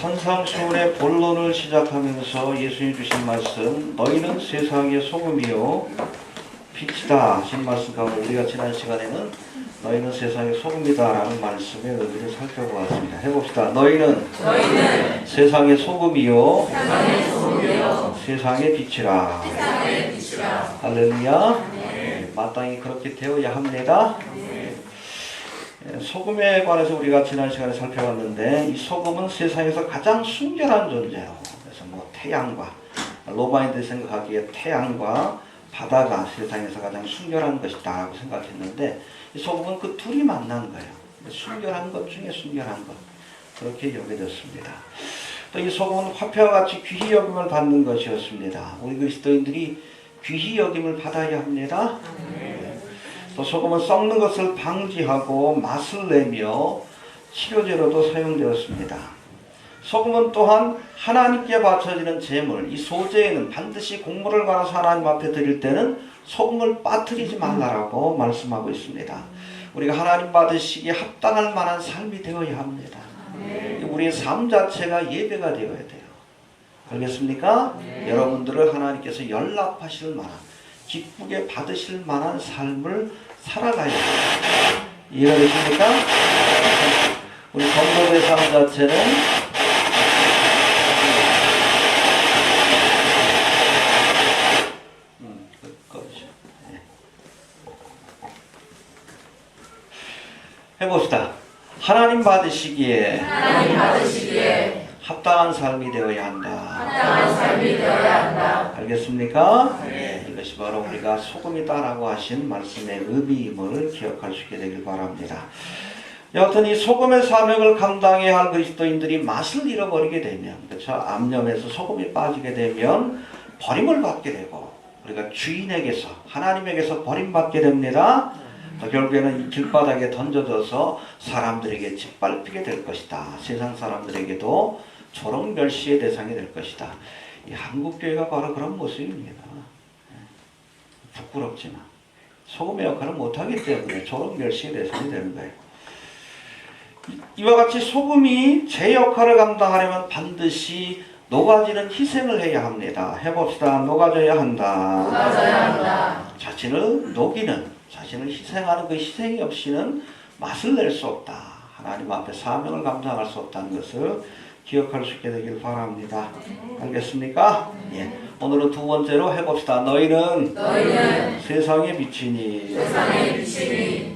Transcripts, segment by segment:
산상수훈의 본론을 시작하면서 예수님 주신 말씀, 너희는 세상의 소금이요 빛이다 하신 말씀 가운데 우리가 지난 시간에는 너희는 세상의 소금이다 라는 말씀의 의미를 살펴보았습니다. 해봅시다. 너희는 세상의 소금이요 세상의 빛이라. 할렐루야. 마땅히 그렇게 되어야 합니다. 소금에 관해서 우리가 지난 시간에 살펴봤는데, 이 소금은 세상에서 가장 순결한 존재요. 그래서 태양과, 로마인들이 생각하기에 태양과 바다가 세상에서 가장 순결한 것이다 라고 생각했는데, 이 소금은 그 둘이 만난 거예요. 순결한 것 중에 순결한 것, 그렇게 여겨졌습니다. 또 이 소금은 화폐와 같이 귀히 여김을 받는 것이었습니다. 우리 그리스도인들이 귀히 여김을 받아야 합니다. 또 소금은 썩는 것을 방지하고 맛을 내며 치료제로도 사용되었습니다. 소금은 또한 하나님께 바쳐지는 제물, 이 소제에는 반드시 곡물을 갈아서 하나님 앞에 드릴 때는 소금을 빠뜨리지 말라라고 말씀하고 있습니다. 우리가 하나님 받으시기에 합당할 만한 삶이 되어야 합니다. 우리의 삶 자체가 예배가 되어야 돼요. 알겠습니까? 여러분들을 하나님께서 연락하실 만한, 기쁘게 받으실 만한 삶을 살아가야 합니다. 이해가 되십니까? 우리 성도의 삶 자체는 해봅시다. 하나님 받으시기에 합당한 삶이 되어야 한다. 알겠습니까? 이것이 바로 우리가 소금이다라고 하신 말씀의 의미임을 기억할 수 있게 되길 바랍니다. 여하튼 이 소금의 사명을 감당해야 할 그리스도인들이 맛을 잃어버리게 되면, 그렇죠? 암염에서 소금이 빠지게 되면 버림을 받게 되고, 우리가 주인에게서, 하나님에게서 버림받게 됩니다. 또 결국에는 이 길바닥에 던져져서 사람들에게 짓밟히게 될 것이다. 세상 사람들에게도 조롱 멸시의 대상이 될 것이다. 이 한국교회가 바로 그런 모습입니다. 부끄럽지만 소금의 역할을 못하기 때문에 조롱 멸시의 대상이 되는 거예요. 이와 같이 소금이 제 역할을 감당하려면 반드시 녹아지는 희생을 해야 합니다. 해봅시다. 녹아져야 한다. 자신을 녹이는, 자신을 희생하는 그 희생이 없이는 맛을 낼 수 없다. 하나님 앞에 사명을 감당할 수 없다는 것을 기억할 수 있게 되길 바랍니다. 알겠습니까? 예. 오늘은 두 번째로 해봅시다. 너희는 세상의 빛이니.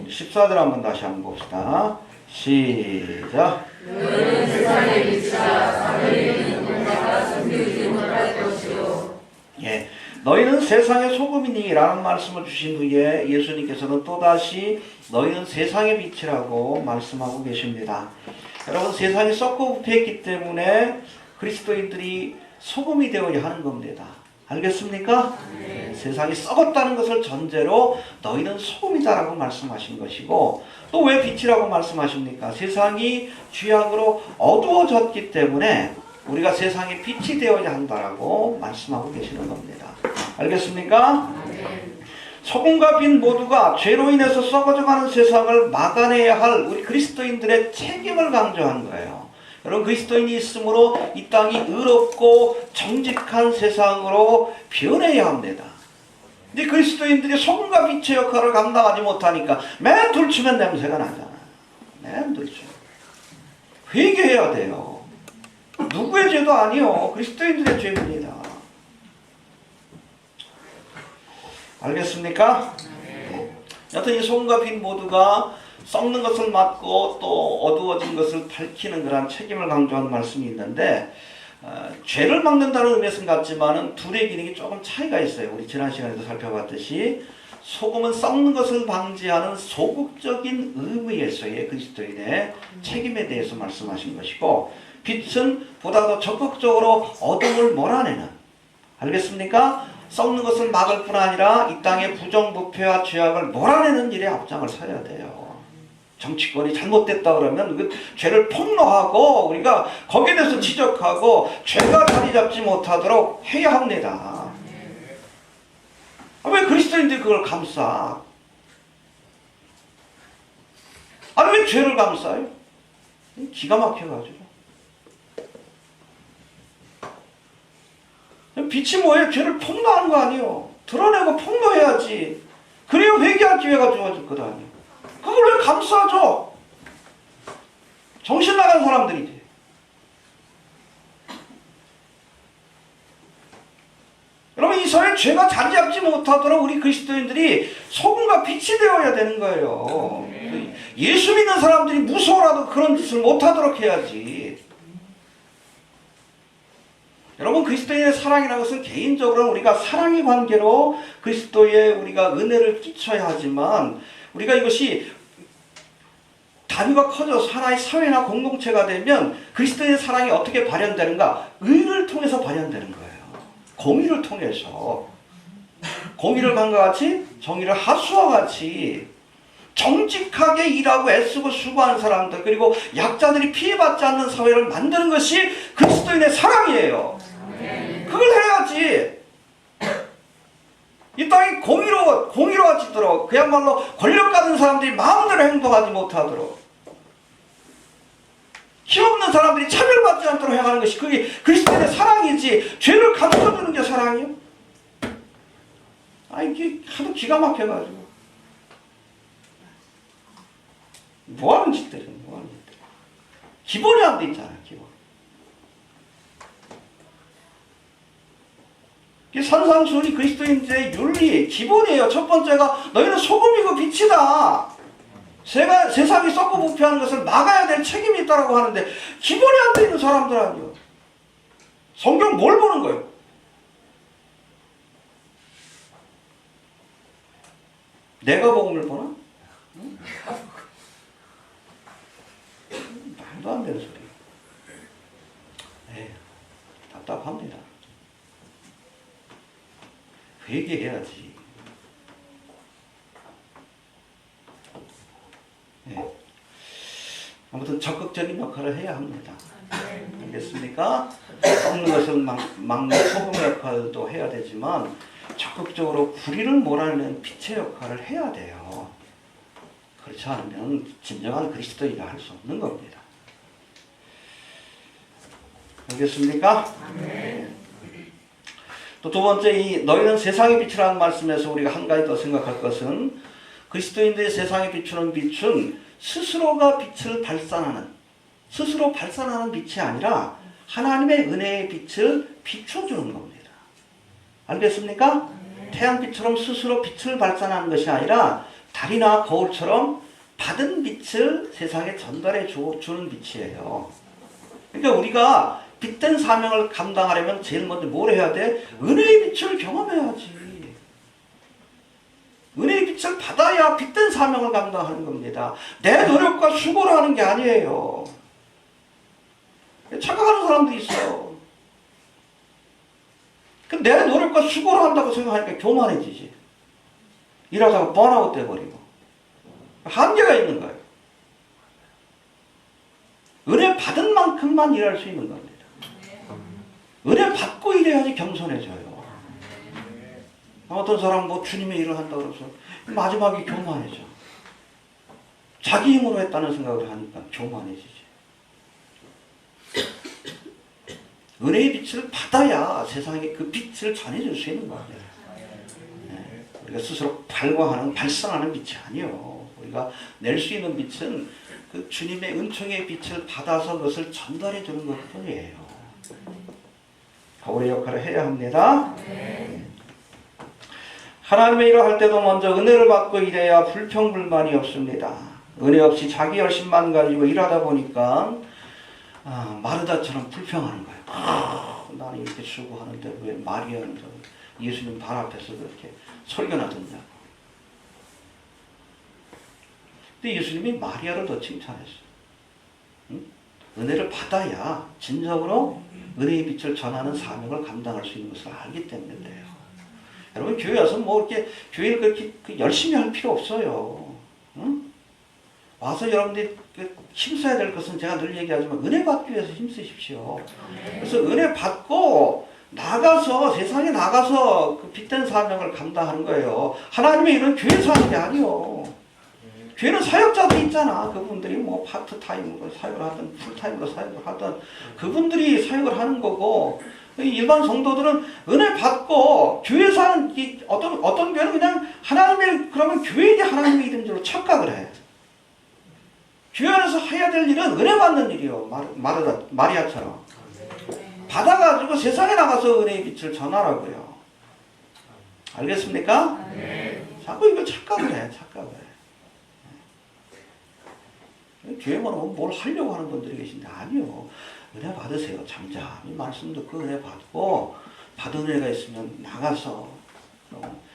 14절 한번 다시 한번 봅시다. 시작. 너희는 세상의 빛이라. 사람이 누군가가 숨기지 못할 것이요. 예. 너희는 세상의 소금이니 라는 말씀을 주신 후에 예수님께서는 또다시 너희는 세상의 빛이라고 말씀하고 계십니다. 여러분, 세상이 썩고 부패했기 때문에 그리스도인들이 소금이 되어야 하는 겁니다. 알겠습니까? 세상이 썩었다는 것을 전제로 너희는 소금이다라고 말씀하신 것이고, 또 왜 빛이라고 말씀하십니까? 세상이 죄악으로 어두워졌기 때문에 우리가 세상의 빛이 되어야 한다라고 말씀하고 계시는 겁니다. 알겠습니까? 소금과 빛 모두가 죄로 인해서 썩어져가는 세상을 막아내야 할 우리 그리스도인들의 책임을 강조한 거예요. 여러분, 그리스도인이 있으므로 이 땅이 의롭고 정직한 세상으로 변해야 합니다. 근데 그리스도인들이 소금과 빛의 역할을 감당하지 못하니까 맨 들추면 냄새가 나잖아. 맨 들추면. 회개해야 돼요. 누구의 죄도 아니요, 그리스도인들의 죄입니다. 알겠습니까? 여튼 이 소금과 빛 모두가 썩는 것을 막고 또 어두워진 것을 밝히는 그런 책임을 강조하는 말씀이 있는데, 죄를 막는다는 의미에서는 같지만은 둘의 기능이 조금 차이가 있어요. 우리 지난 시간에도 살펴봤듯이 소금은 썩는 것을 방지하는 소극적인 의미에서의 그리스도인의 책임에 대해서 말씀하신 것이고, 빛은 보다 더 적극적으로 어둠을 몰아내는, 알겠습니까? 썩는 것을 막을 뿐 아니라 이 땅의 부정부패와 죄악을 몰아내는 일에 앞장을 서야 돼요. 정치권이 잘못됐다 그러면 그 죄를 폭로하고 우리가 거기에 대해서 지적하고 죄가 자리 잡지 못하도록 해야 합니다. 왜 그리스도인들이 그걸 감싸? 아니 왜 죄를 감싸요? 기가 막혀가지고. 빛이 뭐예요? 죄를 폭로하는 거 아니에요. 드러내고 폭로해야지. 그래야 회개할 기회가 주어질 거다 아니에요. 그걸 왜 감싸줘? 정신 나간 사람들이지. 여러분, 이 사회에 죄가 자리 잡지 못하도록 우리 그리스도인들이 소금과 빛이 되어야 되는 거예요. 예수 믿는 사람들이 무서워라도 그런 짓을 못하도록 해야지. 여러분, 그리스도인의 사랑이라는 것은 개인적으로 우리가 사랑의 관계로 그리스도의 우리가 은혜를 끼쳐야 하지만, 우리가 이것이 단위가 커져서 하나의 사회나 공동체가 되면 그리스도의 사랑이 어떻게 발현되는가? 의를 통해서 발현되는 거예요. 공의를 통해서. 공의를 간과 같이, 정의를 하수와 같이 정직하게 일하고 애쓰고 수고하는 사람들, 그리고 약자들이 피해받지 않는 사회를 만드는 것이 그리스도인의 사랑이에요. 그걸 해야지. 이 땅이 공의로워지도록, 그야말로 권력 가진 사람들이 마음대로 행동하지 못하도록, 힘없는 사람들이 차별받지 않도록 행하는 것이 그게 그리스도인의 사랑이지. 죄를 감춰주는 게 사랑이요? 이게 하도 기가 막혀가지고 뭐하는 짓들이야. 뭐하는 짓들. 기본이 안 돼 있잖아요. 기본. 산상수훈이 그리스도인들의 윤리 기본이에요. 첫 번째가 너희는 소금이고 빛이다. 세상이 썩고 부패하는 것을 막아야 될 책임이 있다고 하는데 기본이 안 돼 있는 사람들 아니에요. 성경 뭘 보는 거예요? 내가 복음을 보나? 응? 말도 안 되는 소리. 답답합니다. 회개해야지. 아무튼 적극적인 역할을 해야 합니다. 알겠습니까? 썩는 것을 막는 소금 역할도 해야 되지만 적극적으로 불의를 몰아내는 빛의 역할을 해야 돼요. 그렇지 않으면 진정한 그리스도인이 할 수 없는 겁니다. 알겠습니까? 또 두 번째, 이 너희는 세상의 빛이라는 말씀에서 우리가 한 가지 더 생각할 것은, 그리스도인들의 세상에 비추는 빛은 스스로 발산하는 빛이 아니라 하나님의 은혜의 빛을 비춰주는 겁니다. 알겠습니까? 태양빛처럼 스스로 빛을 발산하는 것이 아니라 달이나 거울처럼 받은 빛을 세상에 전달해 주는 빛이에요. 그러니까 우리가 빛된 사명을 감당하려면 제일 먼저 뭘 해야 돼? 은혜의 빛을 경험해야지. 은혜의 빛을 받아야 빛된 사명을 감당하는 겁니다. 내 노력과 수고를 하는 게 아니에요. 착각하는 사람도 있어요. 내 노력과 수고를 한다고 생각하니까 교만해지지. 일하다가 번아웃 돼버리고. 한계가 있는 거예요. 은혜 받은 만큼만 일할 수 있는 겁니다. 은혜 받고 일해야지 겸손해져요. 어떤 사람 주님의 일을 한다고 그래서 마지막에 교만해져. 자기 힘으로 했다는 생각을 하니까 교만해지지. 은혜의 빛을 받아야 세상에 그 빛을 전해줄 수 있는 거예요. 우리가 스스로 발산하는 빛이 아니에요. 우리가 낼 수 있는 빛은 그 주님의 은총의 빛을 받아서 그것을 전달해 주는 것 뿐이에요. 거울의 역할을 해야 합니다. 하나님의 일을 할 때도 먼저 은혜를 받고 일해야 불평불만이 없습니다. 은혜 없이 자기 열심만 가지고 일하다 보니까 마르다처럼 불평하는 거예요. 나는 이렇게 수고하는데 왜 마리아는 예수님 발 앞에서 그렇게 설교나 듣냐고. 근데 예수님이 마리아를 더 칭찬했어요. 응? 은혜를 받아야 진정으로 은혜의 빛을 전하는 사명을 감당할 수 있는 것을 알기 때문에 그래요. 여러분, 교회 와서 이렇게 교회를 그렇게 열심히 할 필요 없어요. 응? 와서 여러분들이 힘써야 될 것은 제가 늘 얘기하지만 은혜 받기 위해서 힘쓰십시오. 그래서 은혜 받고 나가서 세상에 나가서 그 빛된 사명을 감당하는 거예요. 하나님의 일은 교회에서 하는 게 아니요. 교회는 사역자들이 있잖아. 그분들이 파트타임으로 사역을 하든 풀타임으로 사역을 하든 그분들이 사역을 하는 거고, 일반 성도들은 은혜 받고 교회에서 하는 어떤 교회는 그냥 하나님의, 그러면 교회인이 하나님의 이름으로 착각을 해. 교회 안에서 해야 될 일은 은혜 받는 일이요. 마리아처럼. 받아가지고 세상에 나가서 은혜의 빛을 전하라고요. 알겠습니까? 자꾸 이거 착각을 해. 착각을 해. 교회만 오면 뭘 하려고 하는 분들이 계신데 아니요. 은혜 받으세요. 잠잠히 말씀 듣고 은혜 받고 받은 은혜가 있으면 나가서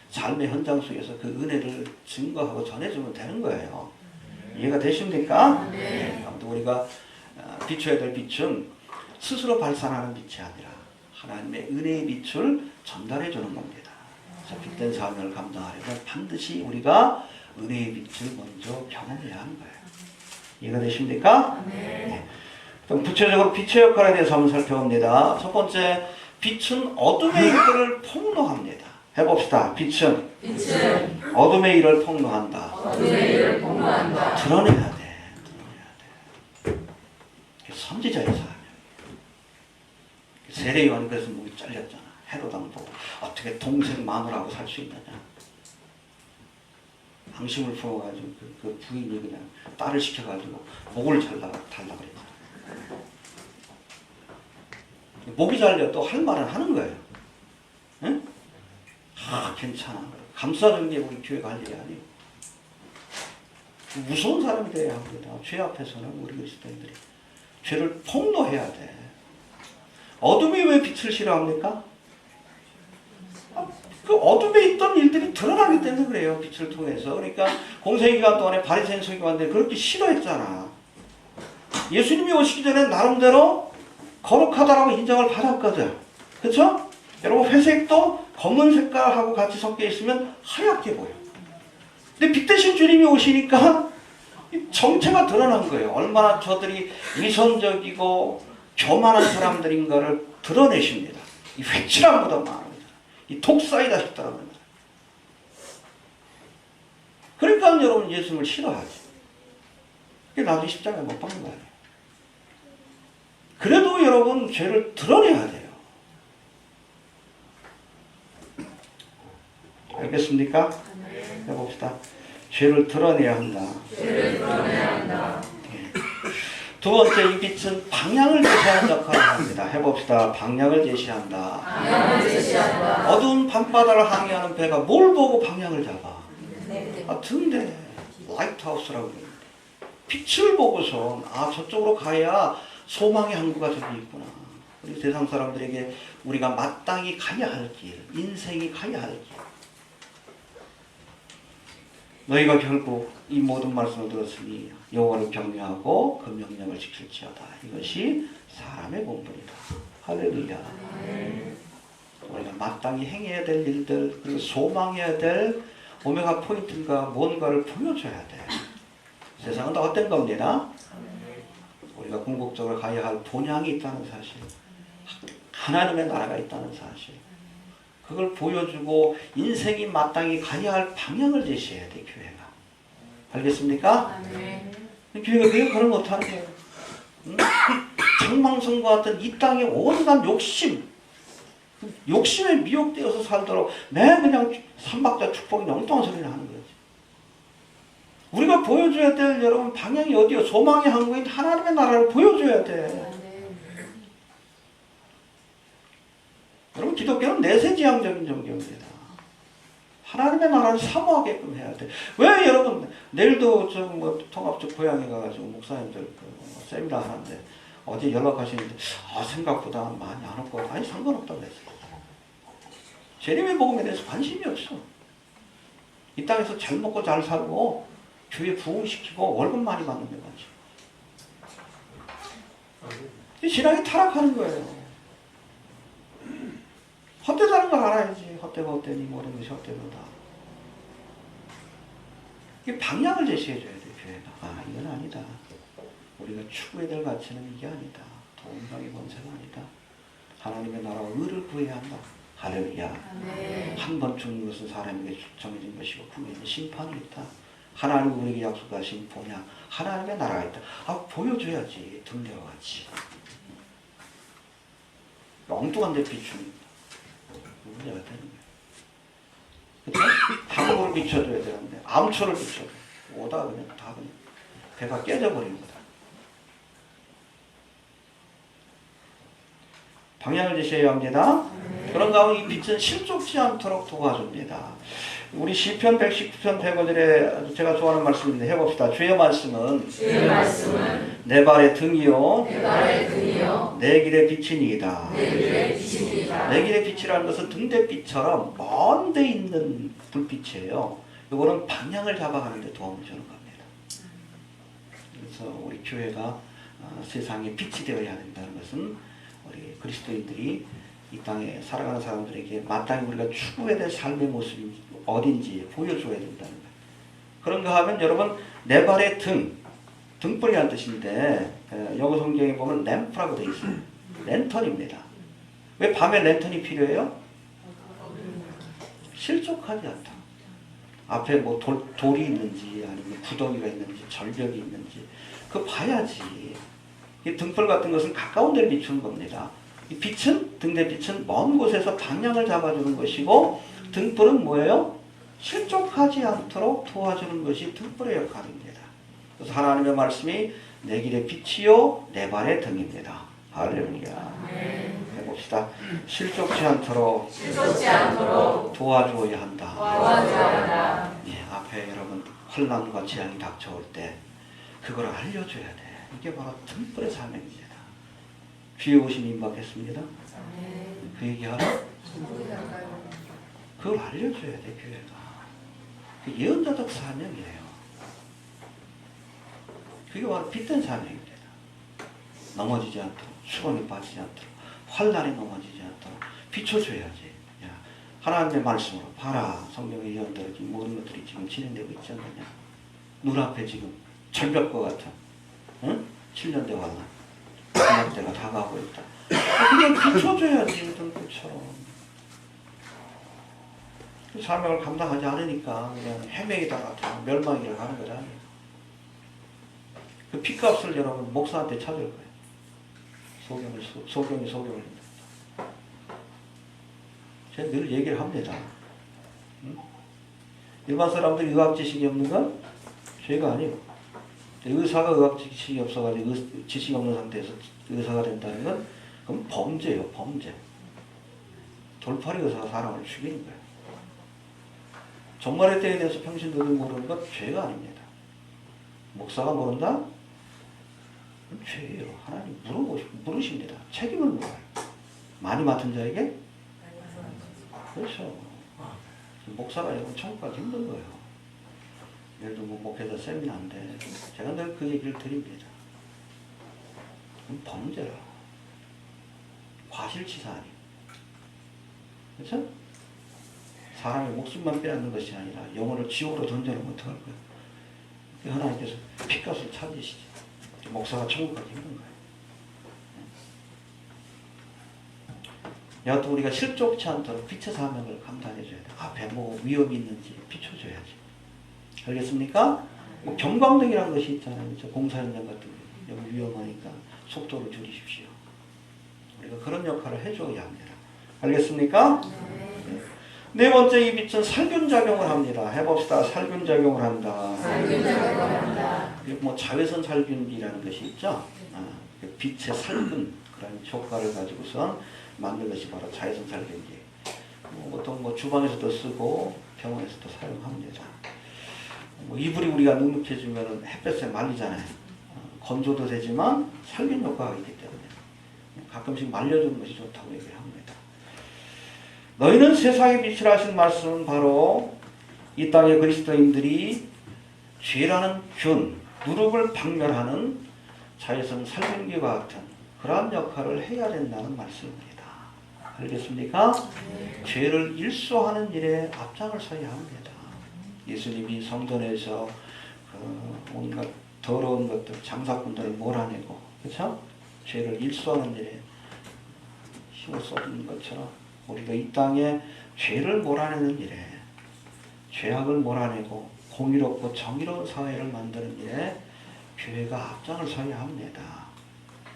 삶의 현장 속에서 그 은혜를 증거하고 전해주면 되는 거예요. 이해가 되십니까? 아무튼 우리가 비춰야 될 빛은 스스로 발산하는 빛이 아니라 하나님의 은혜의 빛을 전달해 주는 겁니다. 그래서 빛된 삶을 감당하려면 반드시 우리가 은혜의 빛을 먼저 경험해야 하는 거예요. 이해가 되십니까? 네. 그럼 구체적으로 빛의 역할에 대해서 한번 살펴봅니다. 첫 번째, 빛은 어둠의 일들을 폭로합니다. 해봅시다. 빛은 어둠의 일을 폭로한다. 드러내야 돼. 선지자의 사람이야. 세례요한이 그래서 목이 잘렸잖아. 헤로당 보고 어떻게 동생 마누라하고 살 수 있느냐. 방심을 풀어가지고 그 부인이 그냥 딸을 시켜가지고 목을 달라고 그랬잖아. 목이 잘려도 할 말은 하는 거예요. 응? 괜찮아. 감싸주는 게 우리 교회가 할 일이 아니에요. 무서운 사람이 돼야 합니다. 죄 앞에서는 우리 그리스도인들이 죄를 폭로해야 돼. 어둠이 왜 빛을 싫어합니까? 그 어둠에 있던 일들이 드러나기 때문에 그래요. 빛을 통해서. 그러니까 공생의 기간 동안에 바리새인 서기관들이 그렇게 싫어했잖아. 예수님이 오시기 전에 나름대로 거룩하다라고 인정을 받았거든. 그렇죠? 여러분 회색도 검은 색깔하고 같이 섞여 있으면 하얗게 보여. 근데 빛 대신 주님이 오시니까 정체가 드러난 거예요. 얼마나 저들이 위선적이고 교만한 사람들인가를 드러내십니다. 이 회칠함보다 많은 이 독사이다 싶더라고요. 그러니까 여러분 예수님을 싫어하지. 그게 나중에 십자가에 못 박는 거예요. 그래도 여러분 죄를 드러내야 돼요. 알겠습니까? 해봅시다. 죄를 드러내야 한다. 두 번째, 이 빛은 방향을 제시하는 역할을 합니다. 해봅시다. 방향을 제시한다. 어두운 밤바다를 항해하는 배가 뭘 보고 방향을 잡아? 등대. 라이트하우스라고 그래요. 빛을 보고서 저쪽으로 가야 소망의 항구가 저기 있구나. 우리 세상 사람들에게 우리가 마땅히 가야 할 길, 인생이 가야 할 길. 너희가 결국 이 모든 말씀을 들었으니 여호와를 경외하고 그 명령을 지킬지어다. 이것이 사람의 본분이다. 할렐루야. 우리가 마땅히 행해야 될 일들, 그리고 소망해야 될 오메가 포인트가 뭔가를 보여줘야 돼. 세상은 다 어떤 겁니다. 우리가 궁극적으로 가야 할 본향이 있다는 사실, 하나님의 나라가 있다는 사실, 그걸 보여주고 인생이 마땅히 가야 할 방향을 제시해야 돼, 교회가. 알겠습니까? 교회가 왜 그걸 못하는 거예요? 장망성과 같은 이 땅의 온갖 욕심에 미혹되어서 살도록 매 그냥 삼박자 축복이 엉뚱한 소리를 하는 거지. 우리가 보여줘야 될 여러분 방향이 어디요? 소망의 항구인 하나님의 나라를 보여줘야 돼. 여러분 기독교는 내세지향적인 종교입니다. 하나님의 나라를 사모하게끔 해야 돼. 왜 여러분 내일도 통합적 고향에 가가지고 목사님들 세미나 하는데 어제 연락하시는데 생각보다 많이 안 왔고 아니 상관없다고 했어요. 재림의 복음에 대해서 관심이 없어. 이 땅에서 잘 먹고 잘 살고 교회 부흥시키고 월급 많이 받는 데 관심. 신앙이 타락하는 거예요. 헛되다는 걸 알아야지. 헛되가 헛되니 모든 것이 헛되도다. 이게 방향을 제시해줘야 돼, 교회가. 이건 아니다. 우리가 추구해야 될 가치는 이게 아니다. 동방의 권세가 아니다. 하나님의 나라와 의를 구해야 한다. 할렐루야. 한 번 죽는 것은 사람에게 정해진 것이고 후에는 심판이 있다. 하나님이 우리에게 약속하신 본향, 하나님의 나라가 있다. 보여줘야지. 등대와 같이. 엉뚱한 데 비추는 문제가 되는 거예요. 그렇죠? 당구를 비춰줘야 되는데 암초를 비춰줘. 오다 그냥 다 그냥 배가 깨져버리는 거다. 방향을 제시해야 합니다. 그런 가운데 이 빛은 실족지 않도록 도와줍니다. 우리 시편 119편 105절에 제가 좋아하는 말씀인데 해봅시다. 주의 말씀은 내 발의 등이요 내 길의 빛이니이다. 내 길의 빛이라는 것은 등대빛처럼 먼 데 있는 불빛이에요. 이거는 방향을 잡아가는 데 도움을 주는 겁니다. 그래서 우리 교회가 세상에 빛이 되어야 된다는 것은 우리 그리스도인들이 이 땅에 살아가는 사람들에게 마땅히 우리가 추구해야 될 삶의 모습이 어딘지 보여줘야 된다는 거예요. 그런가 하면 여러분 내 발의 등불이라는 뜻인데 영어 성경에 보면 램프라고 되어 있어요. 랜턴입니다. 왜 밤에 랜턴이 필요해요? 실족하지 않다. 앞에 뭐 돌이 있는지 아니면 구덩이가 있는지 절벽이 있는지 그거 봐야지. 이 등불 같은 것은 가까운 데를 비추는 겁니다. 이 빛은 등대빛은 먼 곳에서 방향을 잡아주는 것이고 등불은 뭐예요? 실족하지 않도록 도와주는 것이 등불의 역할입니다. 그래서 하나님의 말씀이 내 길의 빛이요 내 발의 등입니다. 할렐루야. 해봅시다. 실족지 않도록 도와주어야 한다. 예, 앞에 여러분 혼란과 재앙이 닥쳐올 때 그걸 알려줘야 돼. 이게 바로 등불의 사명입니다. 주의 오심이 임박했습니다. 그 얘기하라. 그걸 알려줘야 돼 교회가. 그 예언자적 사명이에요. 그게 바로 빛된 사명입니다. 넘어지지 않도록, 수렁에 빠지지 않도록, 환난에 넘어지지 않도록 비춰줘야지. 야, 하나님의 말씀으로 봐라. 성경의 예언대로 지금 모든 것들이 지금 진행되고 있지 않느냐. 눈앞에 지금 절벽과 같은 7년대 환난, 그때가 다가오고 있다. 그냥 비춰줘야지 등불처럼. 사명을 감당하지 않으니까 그냥 헤매이다가 다 멸망이를 가는 거잖아요. 그 핏값을 여러분 목사한테 찾을 거예요. 소경을 제가 늘 얘기를 합니다. 일반 사람들이 의학 지식이 없는 건 죄가 아니에요. 의사가 의학 지식이 없어가지고 지식이 없는 상태에서 의사가 된다는 건 그건 범죄예요. 범죄. 돌팔이 의사가 사람을 죽이는 거예요. 종말의 때에 대해서 평신도들이 모르는 건 죄가 아닙니다. 목사가 모른다? 그건 죄예요. 하나님 물으십니다. 책임을 물어요. 많이 맡은 자에게? 그렇죠. 목사가 여러분 천국 가기 힘든 거예요. 예를 들면 목회자 세미나인데 제가 늘 그 얘기를 드립니다. 그건 범죄라. 과실치사 아니에요. 그렇죠? 사람의 목숨만 빼앗는 것이 아니라 영혼을 지옥으로 던져놓으면 어떡할 거예요? 하나님께서 핏값을 찾으시지. 목사가 천국 가기 힘든 거예요. 여하튼 우리가 실족치 않도록 빛의 사명을 감당해줘야 돼. 앞에 뭐 위험이 있는지 비춰줘야지. 알겠습니까? 뭐 경광등이라는 것이 있잖아요. 그렇죠? 공사 현장 같은 게 여기 위험하니까 속도를 줄이십시오. 우리가 그런 역할을 해줘야 합니다. 알겠습니까? 네 번째, 이 빛은 살균작용을 합니다. 해봅시다. 살균작용을 한다. 뭐 자외선 살균기라는 것이 있죠. 빛의 살균 그런 효과를 가지고선 만든 것이 바로 자외선 살균기. 보통 뭐 주방에서도 쓰고 병원에서도 사용합니다. 이불이 우리가 눅눅해지면 햇볕에 말리잖아요. 건조도 되지만 살균 효과가 있기 때문에 가끔씩 말려주는 것이 좋다고 얘기를 합니다. 너희는 세상의 빛이라 하신 말씀은 바로 이 땅의 그리스도인들이 죄라는 균, 누룩을 박멸하는 자외선 살균기와 같은 그러한 역할을 해야 된다는 말씀입니다. 알겠습니까? 죄를 일소하는 일에 앞장을 서야 합니다. 예수님이 성전에서 온갖 더러운 것들, 장사꾼들을 몰아내고, 그렇죠? 죄를 일소하는 일에 힘을 쏟는 것처럼 우리가 이 땅에 죄를 몰아내는 일에, 죄악을 몰아내고 공의롭고 정의로운 사회를 만드는 일에 교회가 앞장을 서야 합니다.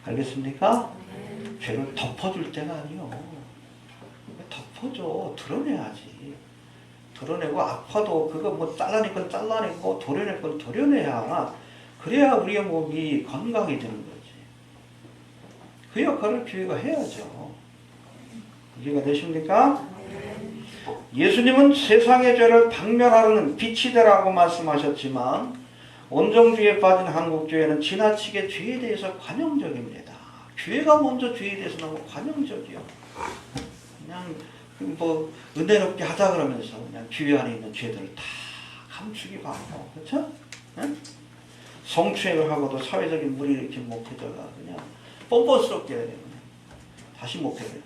알겠습니까? 죄를 덮어줄 때가 아니요. 덮어줘. 드러내야지. 드러내고 아파도 그거 뭐 잘라낼 건 잘라내고 도려낼 건 도려내야 그래야 우리의 몸이 건강해지는 거지. 그 역할을 교회가 해야죠. 이해가 되십니까? 예수님은 세상의 죄를 박멸하는 빛이 되라고 말씀하셨지만 온정주의에 빠진 한국교회는 지나치게 죄에 대해서 관용적입니다. 교회가 먼저 죄에 대해서 너무 관용적이요. 그냥 뭐 은혜롭게 하자 그러면서 그냥 교회 안에 있는 죄들을 다 감추기 바라고, 그렇죠? 네? 성추행을 하고도 사회적인 무리 일으킨 목회자가 그냥 뻔뻔스럽게 해야 되면 다시 목회를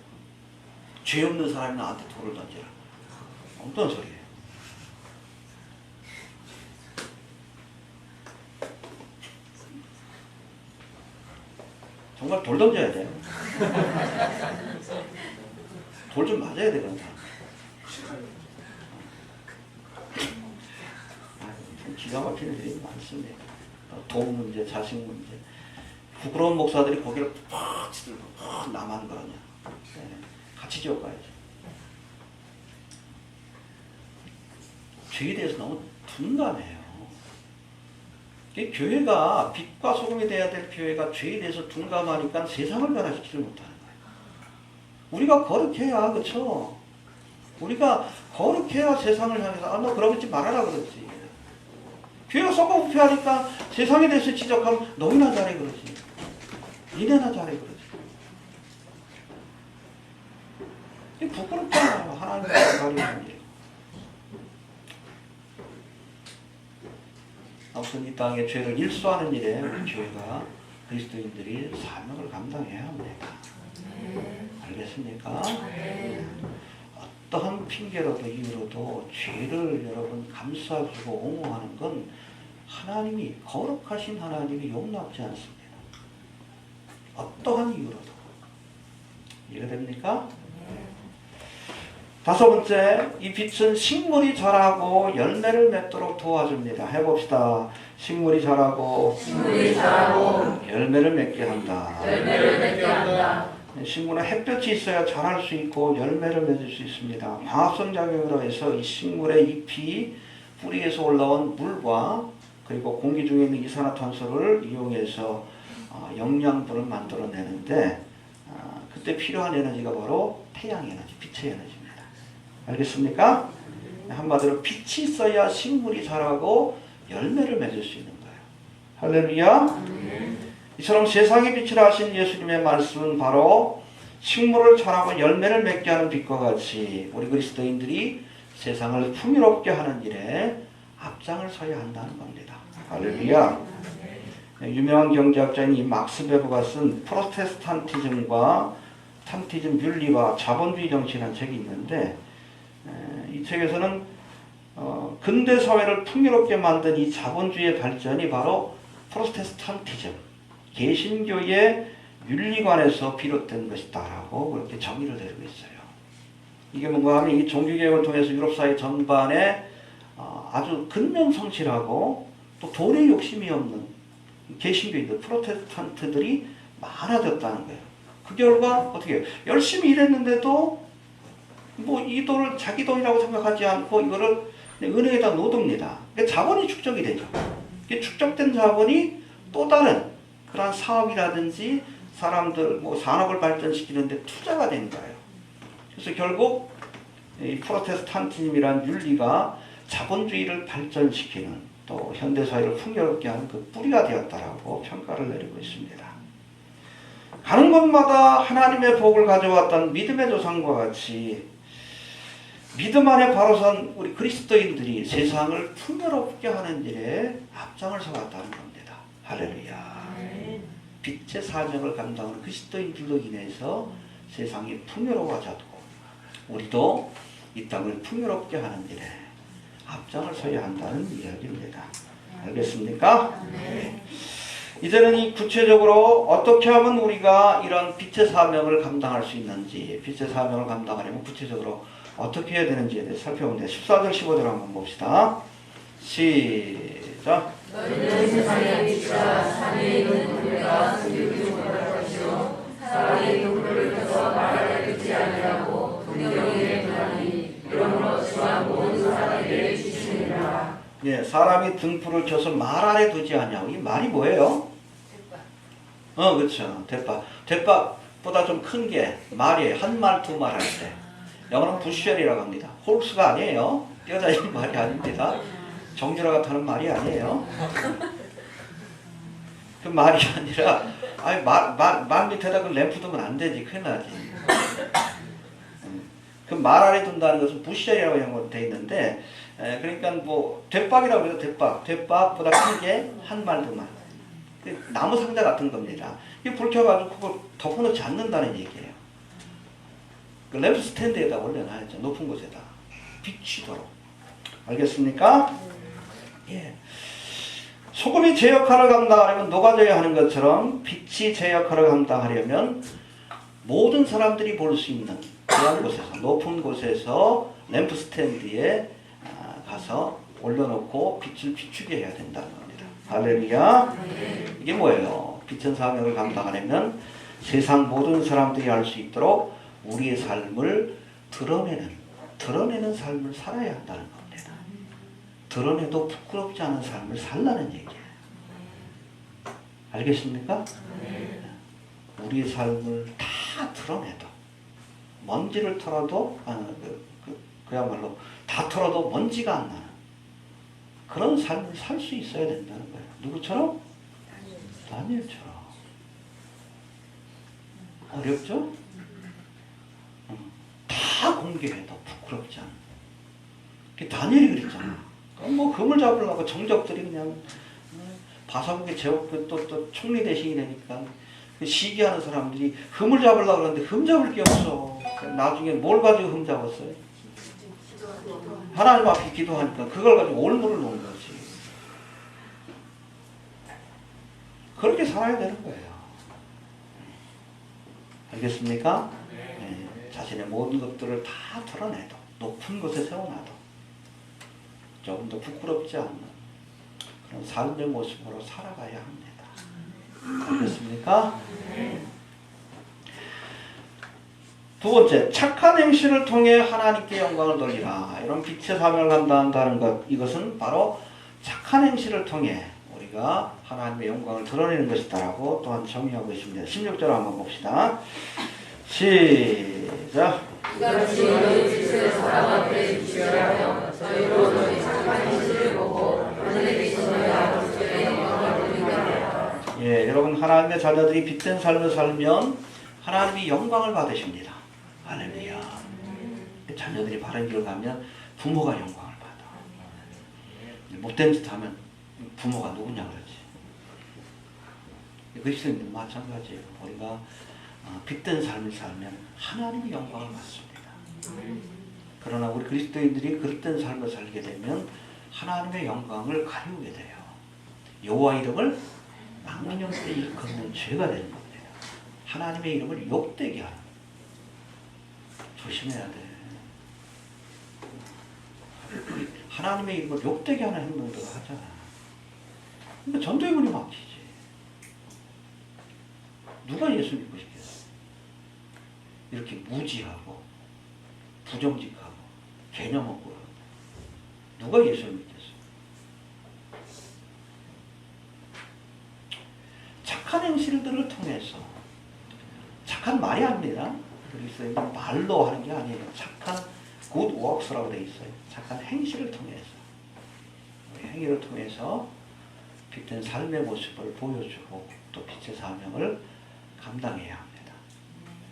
죄 없는 사람이 나한테 돌을 던지라. 어떤 소리예요? 정말 돌 던져야 돼요. 돌 좀 맞아야 되거든요. 기가 막히는 일이 많습니다. 돈 문제, 자식 문제. 부끄러운 목사들이 거기를 팍 치들고 나만 그러냐. 네, 같이 지어가야죠. 죄에 대해서 너무 둔감해요. 교회가 빛과 소금이 돼야 될 교회가 죄에 대해서 둔감하니까 세상을 변화시키지 못하는 거예요. 우리가 거룩해야, 그렇죠? 우리가 거룩해야 세상을 향해서 너 그러지 말아라 그러지. 교회가 썩어부패하니까 세상에 대해서 지적하면 너희나 잘해 그러지. 니네나 잘해 그러지. 이게 부끄럽잖아요. 하나님께 가리는 일. 아무튼 이 땅에 죄를 일수하는 일에 우리 교회가 그리스도인들이 사명을 감당해야 합니다. 알겠습니까? 어떠한 핑계로도 이유로도 죄를 여러분 감싸주고 옹호하는 건 하나님이 거룩하신 하나님이 용납지 않습니다. 어떠한 이유로도. 이해가 됩니까? 다섯 번째, 이 빛은 식물이 자라고 열매를 맺도록 도와줍니다. 해봅시다. 식물이 자라고 열매를 맺게 한다. 식물은 햇볕이 있어야 자랄 수 있고 열매를 맺을 수 있습니다. 광합성 작용으로 해서 이 식물의 잎이 뿌리에서 올라온 물과 그리고 공기 중에 있는 이산화탄소를 이용해서 영양분을 만들어내는데 그때 필요한 에너지가 바로 태양 에너지, 빛의 에너지입니다. 알겠습니까? 한마디로 빛이 있어야 식물이 자라고 열매를 맺을 수 있는 거예요. 할렐루야. 이처럼 세상의 빛을 하신 예수님의 말씀은 바로 식물을 자라고 열매를 맺게 하는 빛과 같이 우리 그리스도인들이 세상을 풍요롭게 하는 일에 앞장을 서야 한다는 겁니다. 할렐루야. 유명한 경제학자인 이 막스 베버가 쓴 프로테스탄티즘과 탕티즘 윤리와 자본주의 정치라는 책이 있는데 이 책에서는 근대 사회를 풍요롭게 만든 이 자본주의의 발전이 바로 프로테스탄티즘, 개신교의 윤리관에서 비롯된 것이다라고 그렇게 정의를 내리고 있어요. 이게 뭔가 하면 이 종교개혁을 통해서 유럽 사회 전반에 아주 근면성실하고 또 돈에 욕심이 없는 개신교인들, 프로테스탄트들이 많아졌다는 거예요. 그 결과 어떻게 해요? 열심히 일했는데도 뭐 이 돈을 자기 돈이라고 생각하지 않고 이거를 은행에다 놓습니다. 그러니까 자본이 축적이 되죠. 축적된 자본이 또 다른 그러한 사업이라든지 사람들 뭐 산업을 발전시키는데 투자가 된 거예요. 그래서 결국 이 프로테스탄티즘이라는 윤리가 자본주의를 발전시키는 또 현대사회를 풍요롭게 하는 그 뿌리가 되었다라고 평가를 내리고 있습니다. 가는 곳마다 하나님의 복을 가져왔던 믿음의 조상과 같이 믿음 안에 바로 선 우리 그리스도인들이 세상을 풍요롭게 하는 일에 앞장을 서왔다는 겁니다. 할렐루야. 빛의 사명을 감당하는 그리스도인들로 인해서 세상이 풍요로워졌고 우리도 이 땅을 풍요롭게 하는 일에 앞장을 서야 한다는 이야기입니다. 알겠습니까? 이제는 이 구체적으로 어떻게 하면 우리가 이런 빛의 사명을 감당할 수 있는지, 빛의 사명을 감당하려면 구체적으로 어떻게 해야 되는지에 대해 살펴보는데 14절 15절 한번 봅시다. 시작. 너희는 세상의 빛이라 산에 있는 우리가 숨기지 못할 것이요 사람이 눈물을 떠서 말하려 듣지 아니하고 동정에 하니 이러므로 주와 모든 사람에게 주시느니라. 예, 사람이 등불을 켜서 말 아래 두지 않냐고. 이 말이 뭐예요? 그렇죠. 대박. 대박보다 좀 큰 게 말이에요. 한 말, 두 말 할 때. 영어는 부쉘이라고 합니다. 홀수가 아니에요. 뛰어다니는 말이 아닙니다. 정유라가 타는 말이 아니에요. 그 말이 아니라, 아니, 말 밑에다 그 램프 두면 안 되지. 큰일 나지. 그 말 아래 둔다는 것은 부쉘이라고 영어로 되어 있는데, 그러니까 뭐, 대박이라고 해서 대박보다 큰 게 한 말, 두 말. 나무 상자 같은 겁니다. 이 불 켜가지고 그걸 덮어놓지 않는다는 얘기예요. 그 램프 스탠드에다 올려놔야죠. 높은 곳에다. 비치도록. 알겠습니까? 예. 소금이 제 역할을 감당하려면 녹아져야 하는 것처럼 빛이 제 역할을 감당하려면 모든 사람들이 볼 수 있는 그런 곳에서, 높은 곳에서 램프 스탠드에 가서 올려놓고 빛을 비추게 해야 된다는 겁니다. 할렐루야. 이게 뭐예요? 빛은 사명을 감당하려면 세상 모든 사람들이 알 수 있도록 우리의 삶을 드러내는 삶을 살아야 한다는 겁니다. 드러내도 부끄럽지 않은 삶을 살라는 얘기예요. 알겠습니까? 우리의 삶을 다 드러내도 먼지를 털어도 그야말로 다 털어도 먼지가 안 나는 그런 삶을 살 수 있어야 된다는 거예요. 누구처럼? 다니엘처럼. 어렵죠? 다 공개해도 부끄럽지 않은. 다니엘이 그랬잖아. 뭐 금을 잡으려고 정적들이 그냥 바사국의 제국 또 총리 대신이 되니까 시기하는 사람들이 흠을 잡으려고 그러는데 흠 잡을 게 없어. 나중에 뭘 가지고 흠 잡았어요? 하나님 앞에 기도하니까 그걸 가지고 올무를 놓은 거지. 그렇게 살아야 되는 거예요. 알겠습니까? 네. 자신의 모든 것들을 다 드러내도 높은 곳에 세워놔도 조금 더 부끄럽지 않는 그런 삶의 모습으로 살아가야 합니다. 알겠습니까? 두 번째, 착한 행실을 통해 하나님께 영광을 돌리라. 이런 빛의 사명을 감당한다는 것, 이것은 바로 착한 행실을 통해 우리가 하나님의 영광을 드러내는 것이다라고 또한 정의하고 있습니다. 16절 한번 봅시다. 시작. 이같이 너희 빛을 사람 앞에 비추하여 저희로 너희 착한 행실을 보고 하늘에 계신 너희 아버지께 영광을 돌리라. 예, 여러분 하나님의 자녀들이 빛된 삶을 살면 하나님이 영광을 받으십니다. 할렐루야. 자녀들이 바른 길을 가면 부모가 영광을 받아. 못된 짓 하면 부모가 누구냐 그러지. 그리스도인도 마찬가지예요. 우리가 빛된 삶을 살면 하나님이 영광을 받습니다. 그러나 우리 그리스도인들이 그릇된 삶을 살게 되면 하나님의 영광을 가리우게 돼요. 여호와 이름을 망령되이 일컫는 죄가 되는 겁니다. 하나님의 이름을 욕되게 하는. 조심해야 돼. 하나님의 이름을 욕되게 하는 행동들을 하잖아. 그러니까 전도의문이 막히지. 누가 예수 믿고 싶겠어? 이렇게 무지하고 부정직하고 개념 없고 누가 예수를 믿겠어? 착한 행실들을 통해서 착한 말이 아닙니다. 그리스도인은 말로 하는 게 아니에요. 착한 good works라고 되어 있어요. 착한 행실을 통해서 우리 행위를 통해서 빛된 삶의 모습을 보여주고 또 빛의 사명을 감당해야 합니다.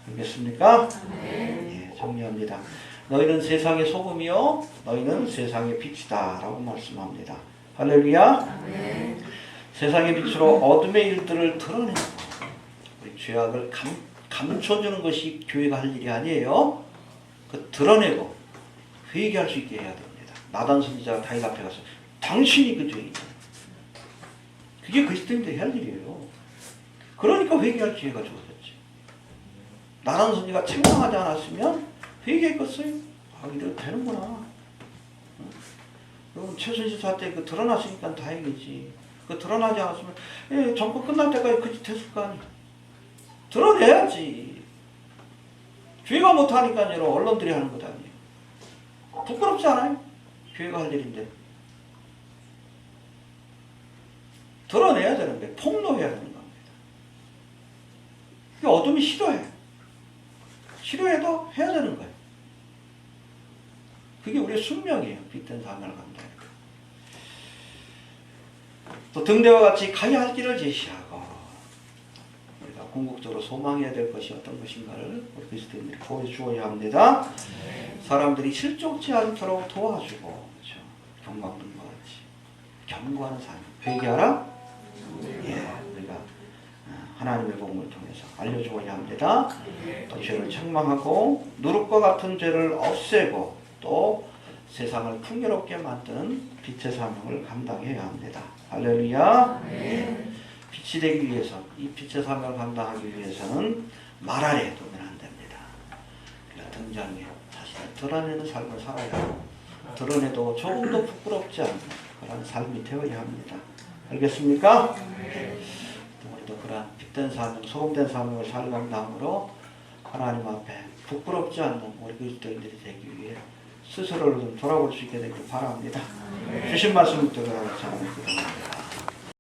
알겠습니까? 네. 예, 정리합니다. 너희는 세상의 소금이요 너희는 세상의 빛이다 라고 말씀합니다. 할렐루야. 네. 세상의 빛으로 어둠의 일들을 드러내는 우리 죄악을 감춰주는 것이 교회가 할 일이 아니에요. 그 드러내고 회개할 수 있게 해야 됩니다. 나단 선지자가 다윗 앞에 가서 당신이 그 죄인이다. 그게 그리스도인들이 할 일이에요. 그러니까 회개할 기회가 주어졌지. 나단 선지자가 책망하지 않았으면 회개했겠어요. 아, 이래도 되는구나. 그럼 최순실 사태 그 드러났으니까 다행이지. 그 드러나지 않았으면 정권 끝날 때까지 그 짓 했을 거 아니야. 드러내야지. 교회가 못하니까 이제 언론들이 하는 것 아니에요. 부끄럽지 않아요? 교회가 할 일인데. 드러내야 되는 거예요. 폭로해야 되는 겁니다. 어둠이 싫어해. 싫어해도 해야 되는 거예요. 그게 우리의 숙명이에요. 빛된 삶을 감당해. 또 등대와 같이 가야 할 길을 제시하고 우리가 궁극적으로 소망해야 될 것이 어떤 것인가를 우리 그리스도인들이 보여주어야 합니다. 사람들이 실족지 않도록 도와주고 그렇죠. 경광등과 같이 경고하는 삶. 회개하라. 예, 우리가 하나님의 복음을 통해서 알려주어야 합니다. 또 죄를 책망하고 누룩과 같은 죄를 없애고 또 세상을 풍요롭게 만드는 빛의 사명을 감당해야 합니다. 할렐루야. 빛이 되기 위해서 이 빛의 사명을 감당하기 위해서는 말 아래 두면 안 됩니다. 그러니까 등장에 자신을 드러내는 삶을 살아야 하고 드러내도 조금도 부끄럽지 않은 그런 삶이 되어야 합니다. 알겠습니까? 우리도 그런 빛된 사명, 소금된 사명을 살감당으로 하나님 앞에 부끄럽지 않는 우리 그리스도인들이 되기 위해 스스로를 좀 돌아볼 수 있게 되길 바랍니다. 주신 말씀 듣고 같이 한번 기도합니다.